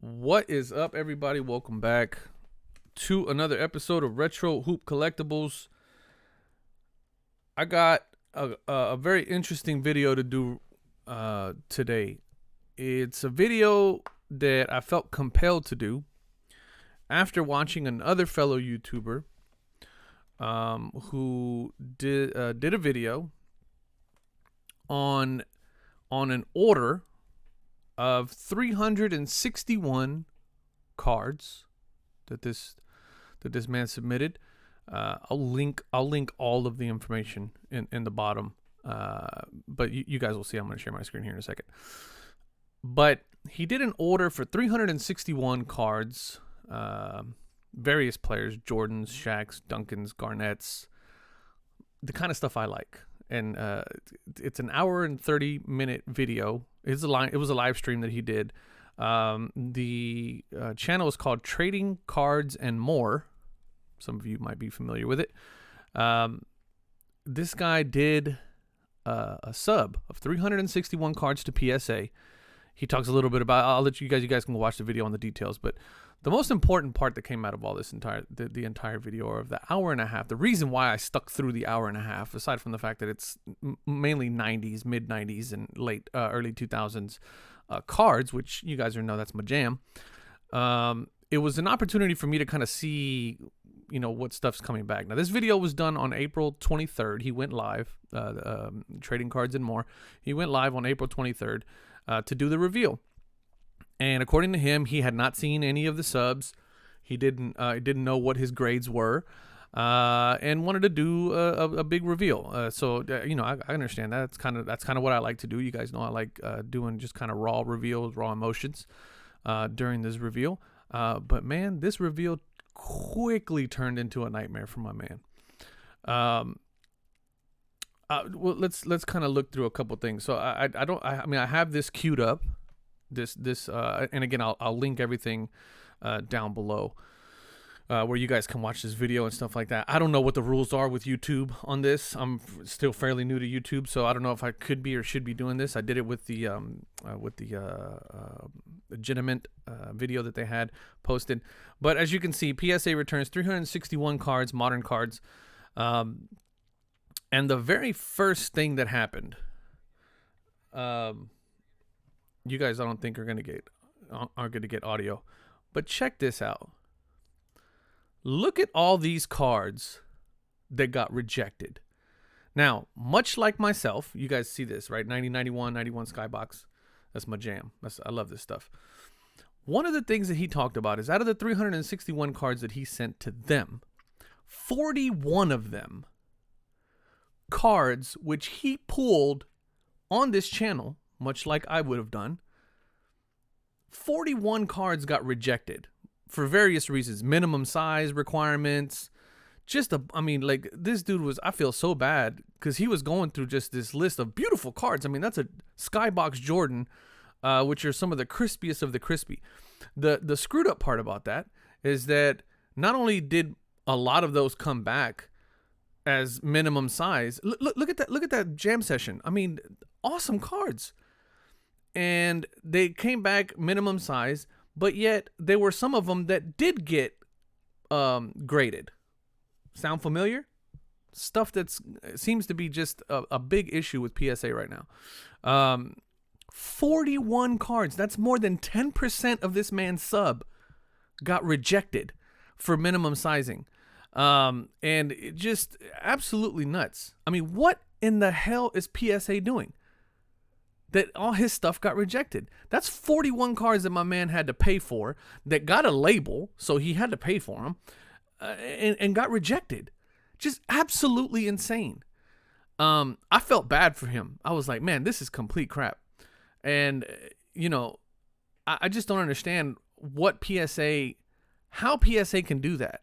What is up, everybody? Welcome back to another episode of Retro Hoop Collectibles. I got a very interesting video to do today. It's a video that I felt compelled to do after watching another fellow YouTuber who did a video on an order of 361 cards that this man submitted. I'll link all of the information in the bottom. But you guys will see. I'm going to share my screen here in a second. But he did an order for 361 cards, various players, Jordans, Shaqs, Duncans, Garnetts, the kind of stuff I like. And it's an hour and 30-minute video. It was a live stream that he did. The channel is called Trading Cards and More. Some of you might be familiar with it. This guy did a sub of 361 cards to PSA. He talks a little bit about. I'll let you guys can go watch the video on the details. But the most important part that came out of all this the entire video, or of the hour and a half, the reason why I stuck through the hour and a half, aside from the fact that it's mainly 90s, mid 90s, and late early 2000s cards, which you guys know that's my jam. It was an opportunity for me to kind of see, what stuff's coming back. Now, this video was done on April 23rd. He went live, Trading Cards and More. He went live on April 23rd to do the reveal. And according to him, he had not seen any of the subs. He didn't know what his grades were, and wanted to do a big reveal. So I understand that. That's kind of what I like to do. You guys know I like doing just kind of raw reveals, raw emotions during this reveal. But man, this reveal quickly turned into a nightmare for my man. Well, let's kind of look through a couple things. So I have this queued up. And again, I'll link everything down below where you guys can watch this video and stuff like that. I don't know what the rules are with YouTube on this. I'm still fairly new to YouTube, so I don't know if I could be or should be doing this. I did it with the legitimate video that they had posted. But as you can see, PSA returns 361 cards, modern cards. And the very first thing that happened, you guys, I don't think are going to get audio, but check this out. Look at all these cards that got rejected. Now, much like myself, you guys see this, right? 90, 91, 91 Skybox. That's my jam. I love this stuff. One of the things that he talked about is out of the 361 cards that he sent to them, 41 of them cards which he pulled on this channel, much like I would have done. 41 cards got rejected for various reasons. Minimum size requirements. This dude I feel so bad because he was going through just this list of beautiful cards. I mean, that's a Skybox Jordan, which are some of the crispiest of the crispy. The screwed up part about that is that not only did a lot of those come back as minimum size, look at that jam session. I mean, awesome cards. And they came back minimum size, but yet there were some of them that did get graded. Sound familiar? Stuff that seems to be just a big issue with PSA right now. 41 cards. That's more than 10% of this man's sub got rejected for minimum sizing. And it just absolutely nuts. I mean, what in the hell is PSA doing that all his stuff got rejected? That's 41 cards that my man had to pay for that got a label, so he had to pay for them, and got rejected. Just absolutely insane. I felt bad for him. I was like, man, this is complete crap. And, I just don't understand how PSA can do that.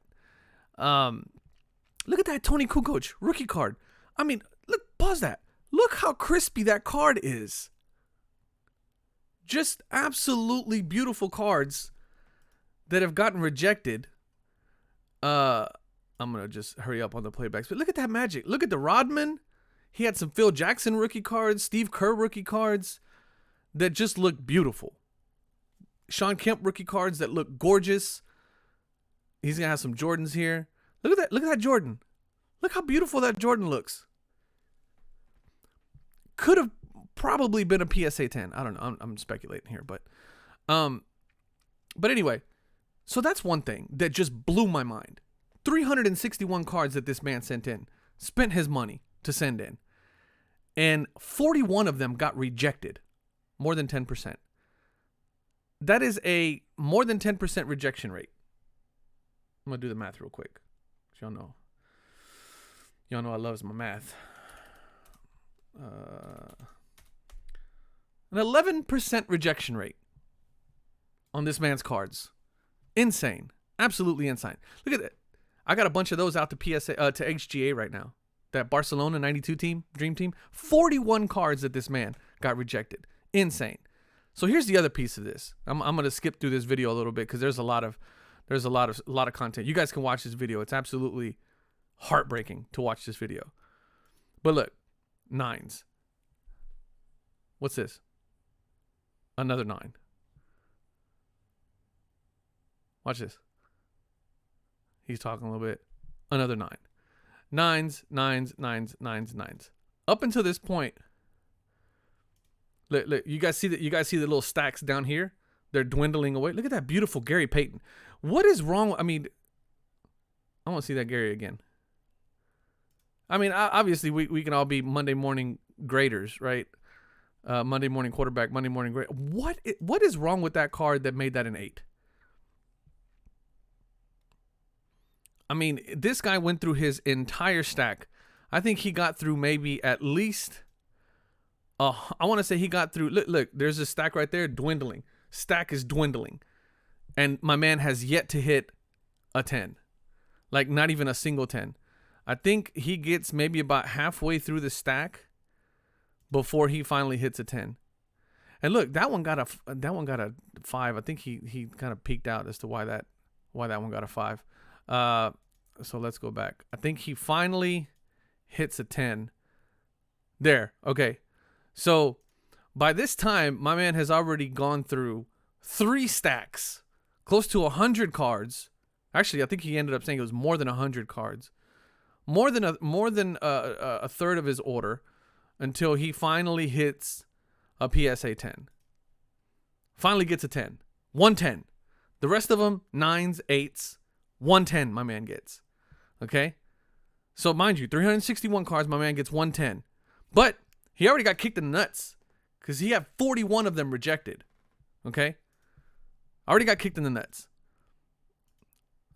Look at that Tony Kukoc rookie card. I mean, pause that. Look how crispy that card is. Just absolutely beautiful cards that have gotten rejected. I'm going to just hurry up on the playbacks. But look at that magic. Look at the Rodman. He had some Phil Jackson rookie cards, Steve Kerr rookie cards that just look beautiful. Sean Kemp rookie cards that look gorgeous. He's gonna have some Jordans here. Look at that. Look at that Jordan. Look how beautiful that Jordan looks. Could have probably been a PSA 10. I don't know. I'm speculating here, but anyway, so that's one thing that just blew my mind. 361 cards that this man sent in, spent his money to send in, and 41 of them got rejected. More than 10%. That is a more than 10% rejection rate. I'm gonna do the math real quick. Y'all know I loves my math. An 11% rejection rate on this man's cards. Insane. Absolutely insane. Look at that. I got a bunch of those out to PSA to HGA right now. That Barcelona 92 team, Dream Team. 41 cards that this man got rejected. Insane. So here's the other piece of this. I'm gonna skip through this video a little bit because there's a lot of content. You guys can watch this video. It's absolutely heartbreaking to watch this video. But look, 9s. What's this? Another 9. Watch this. He's talking a little bit. Another 9. 9s, 9s, 9s, 9s, 9s. Up until this point, look, you guys see that? You guys see the little stacks down here? They're dwindling away. Look at that beautiful Gary Payton. What is wrong? I mean, I want to see that Gary again. I mean, obviously we can all be Monday morning graders, right? Monday morning quarterback, Monday morning grade. What is wrong with that card that made that an 8? I mean, this guy went through his entire stack. I think he got through maybe at least, I want to say he got through, look, there's a stack right there dwindling. Stack is dwindling. And my man has yet to hit a 10. Like not even a single 10. I think he gets maybe about halfway through the stack before he finally hits a 10. And look, that one got a 5. I think he kind of peaked out as to why that one got a 5. So let's go back. I think he finally hits a 10. There. Okay. So by this time, my man has already gone through 3 stacks, close to 100 cards. Actually, I think he ended up saying it was more than 100 cards. More than a third of his order until he finally hits a PSA 10. Finally gets a 10. 110. The rest of them, 9s, 8s, 110 my man gets. Okay? So mind you, 361 cards, my man gets 110. But he already got kicked in the nuts because he had 41 of them rejected. Okay? Already got kicked in the nuts.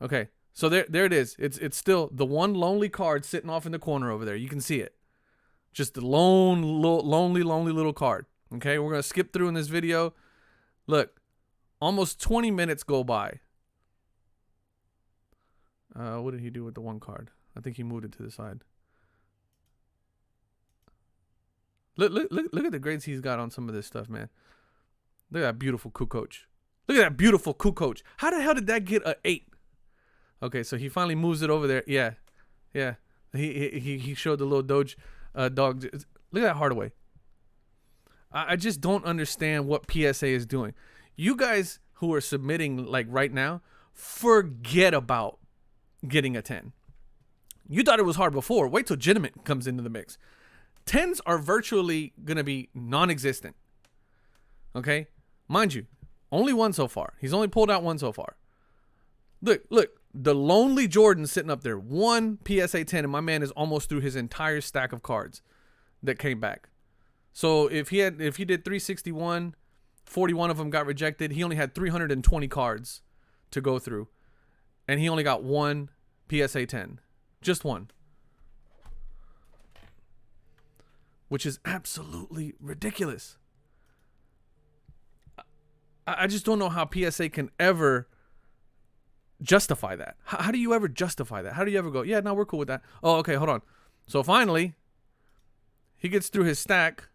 Okay. So there it is. It's still the one lonely card sitting off in the corner over there. You can see it. Just the lonely little card. Okay, we're going to skip through in this video. Look, almost 20 minutes go by. What did he do with the one card? I think he moved it to the side. Look at the grades he's got on some of this stuff, man. Look at that beautiful Kukoc. Look at that beautiful Kukoc. How the hell did that get an 8? Okay, so he finally moves it over there. Yeah. He showed the little Doge dog. Look at that Hardaway. I just don't understand what PSA is doing. You guys who are submitting like right now, forget about getting a 10. You thought it was hard before. Wait till Gentleman comes into the mix. 10s are virtually going to be non-existent. Okay? Mind you, only one so far. He's only pulled out one so far. Look. The lonely Jordan sitting up there. 1 PSA 10, and my man is almost through his entire stack of cards that came back. So if he did 361, 41 of them got rejected. He only had 320 cards to go through. And he only got 1 PSA 10. Just one. Which is absolutely ridiculous. I just don't know how PSA can ever justify that. How do you ever justify that? How do you ever go, yeah, no, we're cool with that. Oh, okay, hold on. So finally, he gets through his stack,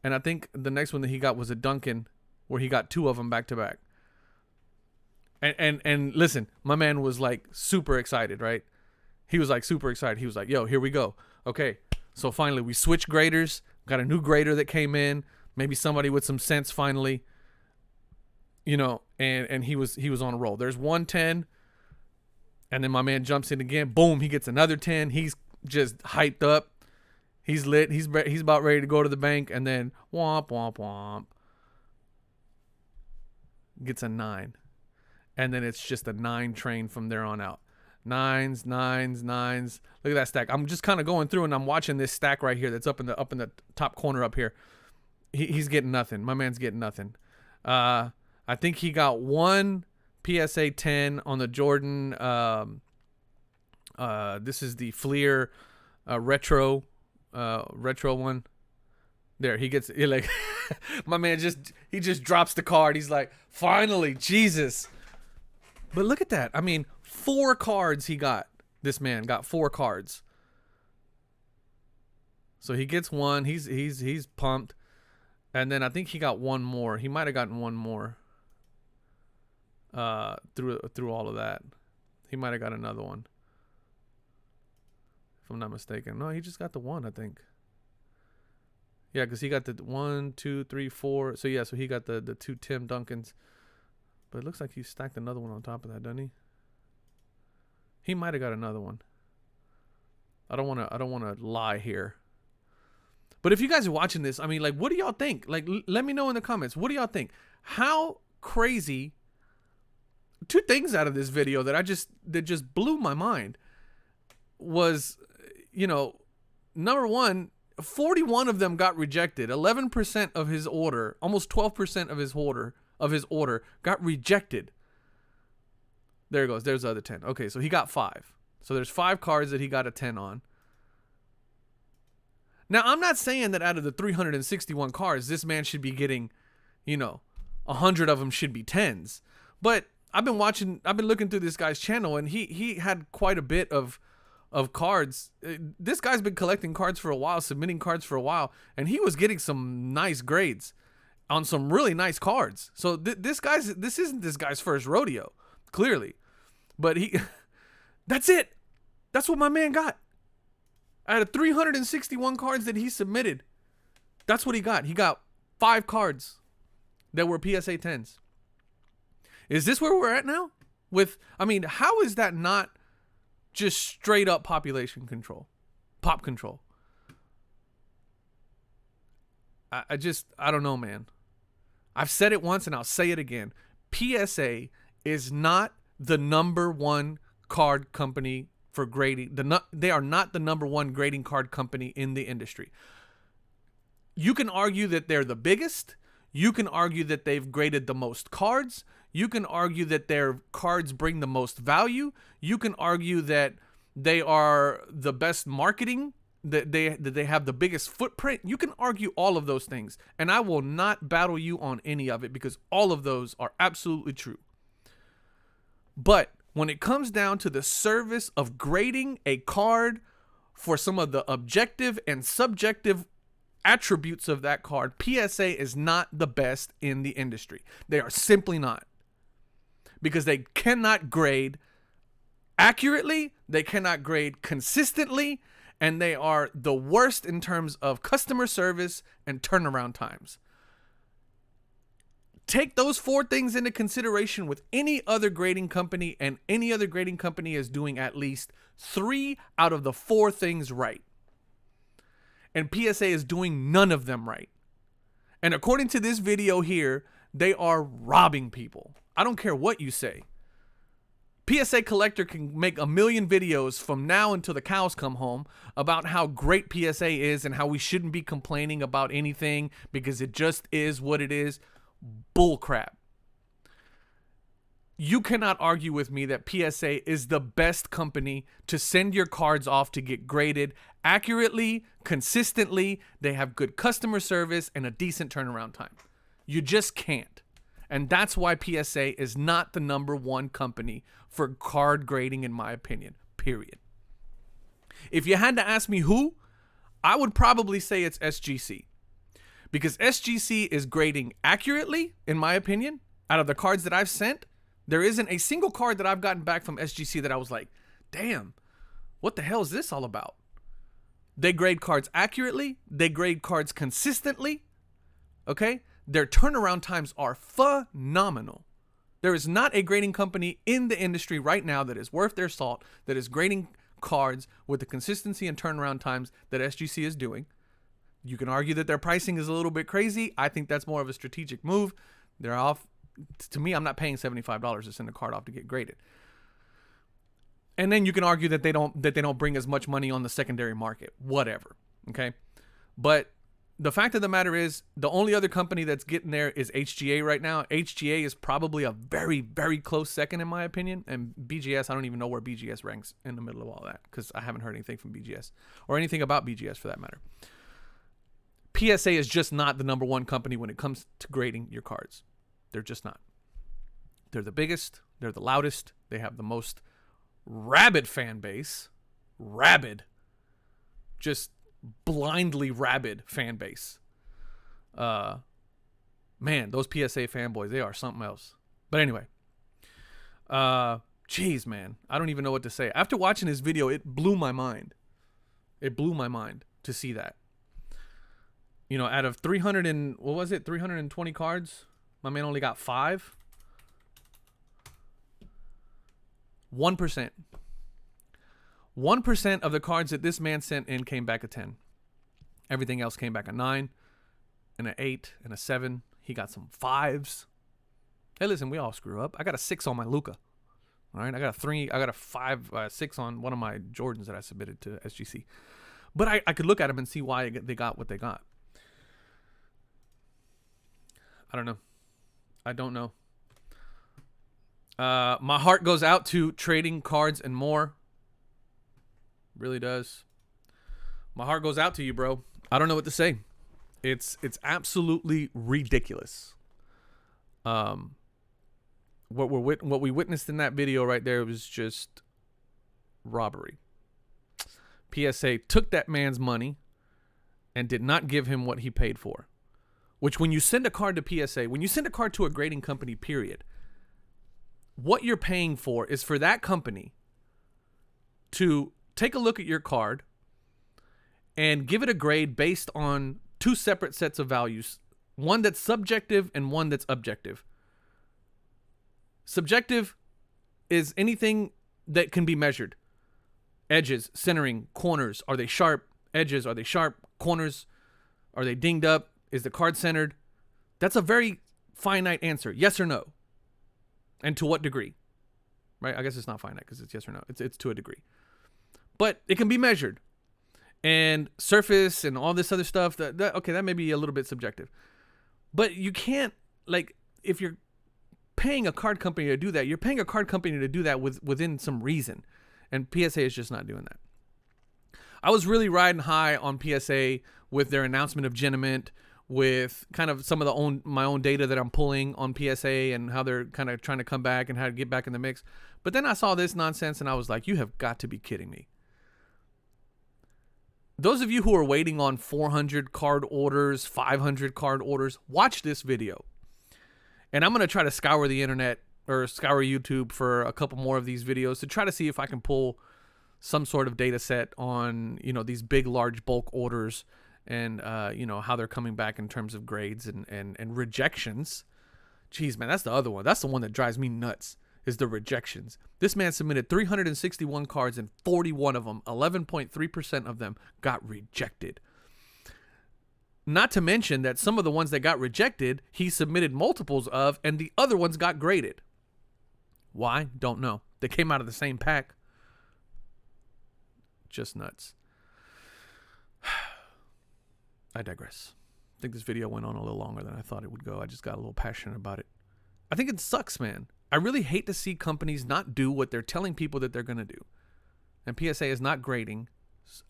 and I think the next one that he got was a Duncan, where he got 2 of them back to back. And listen, my man was like super excited, right? He was like super excited. He was like, yo, here we go. Okay, so finally we switched graders. Got a new grader that came in. Maybe somebody with some sense finally. and he was on a roll. There's 110, and then my man jumps in again. Boom, he gets another 10. He's just hyped up. He's lit. He's about ready to go to the bank, and then womp womp womp. Gets a 9, and then it's just a 9 train from there on out. Nines. Look at that stack. I'm just kind of going through and I'm watching this stack right here that's up in the top corner up here. He's getting nothing. My man's getting nothing. I think he got one PSA 10 on the Jordan. This is the Fleer retro one. There, he gets like my man just drops the card. He's like, finally, Jesus. But look at that. I mean, 4 cards he got. This man got 4 cards. So he gets one. He's pumped. And then I think he got one more. He might have gotten one more. Through all of that. He might have got another one. If I'm not mistaken. No, he just got the one, I think. Yeah, because he got the 1, 2, 3, 4. So yeah, so he got the 2 Tim Duncans. But it looks like he stacked another one on top of that, doesn't he? He might have got another one. I don't wanna lie here. But if you guys are watching this, I mean, like, what do y'all think? Like, let me know in the comments. What do y'all think? How crazy? 2 things out of this video that just blew my mind was, number one, 41 of them got rejected. 11% of his order, almost 12% of his order got rejected. There it goes. There's the other 10. Okay, so he got 5. So there's 5 cards that he got a 10 on. Now, I'm not saying that out of the 361 cards, this man should be getting, 100 of them should be 10s. But I've been looking through this guy's channel, and he had quite a bit of cards. This guy's been collecting cards for a while, submitting cards for a while, and he was getting some nice grades on some really nice cards. So this isn't this guy's first rodeo, clearly. But that's it. That's what my man got. Out of 361 cards that he submitted, that's what he got. He got 5 cards that were PSA 10s. Is this where we're at now? How is that not just straight up population control? Pop control. I don't know, man. I've said it once and I'll say it again. PSA is not the number 1 card company for grading. They are not the number 1 grading card company in the industry. You can argue that they're the biggest. You can argue that they've graded the most cards. You can argue that their cards bring the most value. You can argue that they are the best marketing, that they have the biggest footprint. You can argue all of those things, and I will not battle you on any of it because all of those are absolutely true. But when it comes down to the service of grading a card for some of the objective and subjective attributes of that card, PSA is not the best in the industry. They are simply not. Because they cannot grade accurately, they cannot grade consistently, and they are the worst in terms of customer service and turnaround times. Take those 4 things into consideration with any other grading company, and any other grading company is doing at least 3 out of the 4 things right. And PSA is doing none of them right. And according to this video here, they are robbing people. I don't care what you say. PSA Collector can make a million videos from now until the cows come home about how great PSA is and how we shouldn't be complaining about anything because it just is what it is. Bullcrap. You cannot argue with me that PSA is the best company to send your cards off to get graded accurately, consistently. They have good customer service and a decent turnaround time. You just can't. And that's why PSA is not the number 1 company for card grading, in my opinion, period. If you had to ask me who, I would probably say it's SGC. Because SGC is grading accurately, in my opinion. Out of the cards that I've sent, there isn't a single card that I've gotten back from SGC that I was like, damn, what the hell is this all about? They grade cards accurately. They grade cards consistently. Okay? Their turnaround times are phenomenal. There is not a grading company in the industry right now that is worth their salt, that is grading cards with the consistency and turnaround times that SGC is doing. You can argue that their pricing is a little bit crazy. I think that's more of a strategic move. They're off. To me, I'm not paying $75 to send a card off to get graded. And then you can argue that they don't bring as much money on the secondary market. Whatever. Okay. But the fact of the matter is, the only other company that's getting there is HGA right now. HGA is probably a very, very close second in my opinion. And BGS, I don't even know where BGS ranks in the middle of all that because I haven't heard anything from BGS or anything about BGS for that matter. PSA is just not the number one company when it comes to grading your cards. They're just not. They're the biggest. They're the loudest. They have the most rabid fan base. Rabid. Just blindly rabid fan base. Man, those PSA fanboys, they are something else. But anyway, geez, man, I don't even know what to say. After watching this video, it blew my mind. It blew my mind to see that. You know, out of 320 cards, my man only got 5. 1%. 1% of the cards that this man sent in came back a 10. Everything else came back a 9 and an 8 and a 7. He got some 5s. Hey, listen, we all screw up. I got a 6 on my Luka. All right, I got a 3. I got a 5, 6 on one of my Jordans that I submitted to SGC. But I could look at them and see why they got what they got. I don't know. I don't know. My heart goes out to trading cards and more. Really does. My heart goes out to you, bro. I don't know what to say. It's absolutely ridiculous. What we witnessed in that video right there was just robbery. PSA took that man's money and did not give him what he paid for. Which, when you send a card to PSA, when you send a card to a grading company, period, what you're paying for is for that company to take a look at your card and give it a grade based on 2 separate sets of values. One that's subjective and one that's objective. Subjective is anything that can be measured. Edges, centering, corners. Are they sharp? Edges, are they sharp? Corners, are they dinged up? Is the card centered? That's a very finite answer. Yes or no. And to what degree? Right? I guess it's not finite because it's yes or no. It's to a degree. But it can be measured. And surface and all this other stuff, that may be a little bit subjective. But you can't, like, if you're paying a card company to do that, you're paying a card company to do that within some reason. And PSA is just not doing that. I was really riding high on PSA with their announcement of Geniment, with kind of some of my own data that I'm pulling on PSA and how they're kind of trying to come back and how to get back in the mix. But then I saw this nonsense and I was like, you have got to be kidding me. Those of you who are waiting on 400 card orders, 500 card orders, watch this video. And I'm going to try to scour the internet or scour YouTube for a couple more of these videos to try to see if I can pull some sort of data set on, you know, these big, large bulk orders and, you know, how they're coming back in terms of grades and rejections. Jeez, man, that's the other one. That's the one that drives me nuts, is the rejections. This man submitted 361 cards and 41 of them, 11.3% of them got rejected. Not to mention that some of the ones that got rejected, he submitted multiples of, and the other ones got graded. Why? Don't know. They came out of the same pack. Just nuts. I digress. I think this video went on a little longer than I thought it would go. I just got a little passionate about it. I think it sucks, man. I really hate to see companies not do what they're telling people that they're going to do. And PSA is not grading.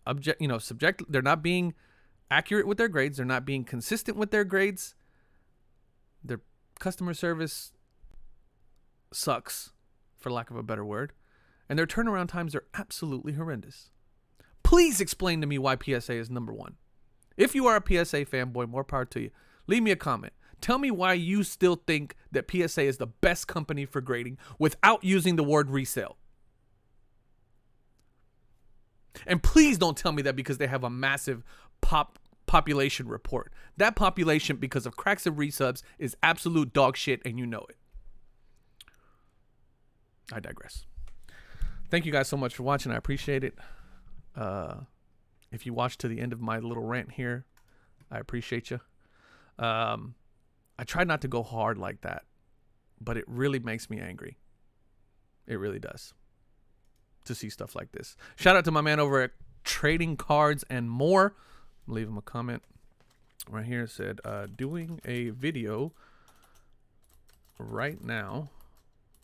They're not being accurate with their grades. They're not being consistent with their grades. Their customer service sucks, for lack of a better word. And their turnaround times are absolutely horrendous. Please explain to me why PSA is number one. If you are a PSA fanboy, more power to you. Leave me a comment. Tell me why you still think that PSA is the best company for grading without using the word resale. And please don't tell me that because they have a massive pop population report. That population, because of cracks and resubs, is absolute dog shit, and you know it. I digress. Thank you guys so much for watching. I appreciate it. If you watched to the end of my little rant here, I appreciate you. I try not to go hard like that, but it really makes me angry. It really does to see stuff like this. Shout out to my man over at Trading Cards and More. Leave him a comment right here. It said, doing a video right now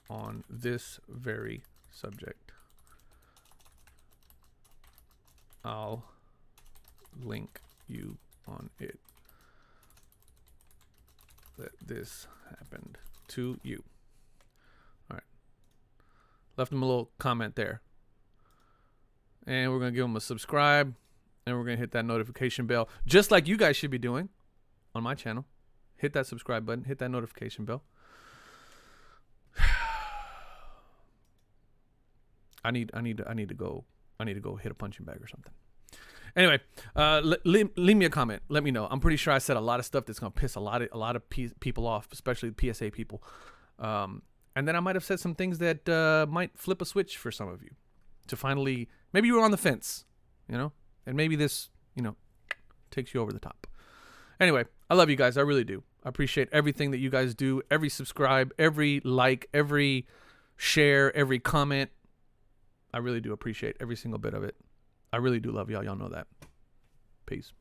on this very subject. I'll link you on it. That this happened to you. All right. Left him a little comment there. And we're going to give him a subscribe. And we're going to hit that notification bell. Just like you guys should be doing on my channel. Hit that subscribe button. Hit that notification bell. I need to go hit a punching bag or something. Anyway, leave me a comment. Let me know. I'm pretty sure I said a lot of stuff that's gonna piss a lot of people off, especially the PSA people. And then I might have said some things that might flip a switch for some of you to finally, maybe you were on the fence, you know, and maybe this, you know, takes you over the top. Anyway, I love you guys. I really do. I appreciate everything that you guys do. Every subscribe, every like, every share, every comment. I really do appreciate every single bit of it. I really do love y'all. Y'all know that. Peace.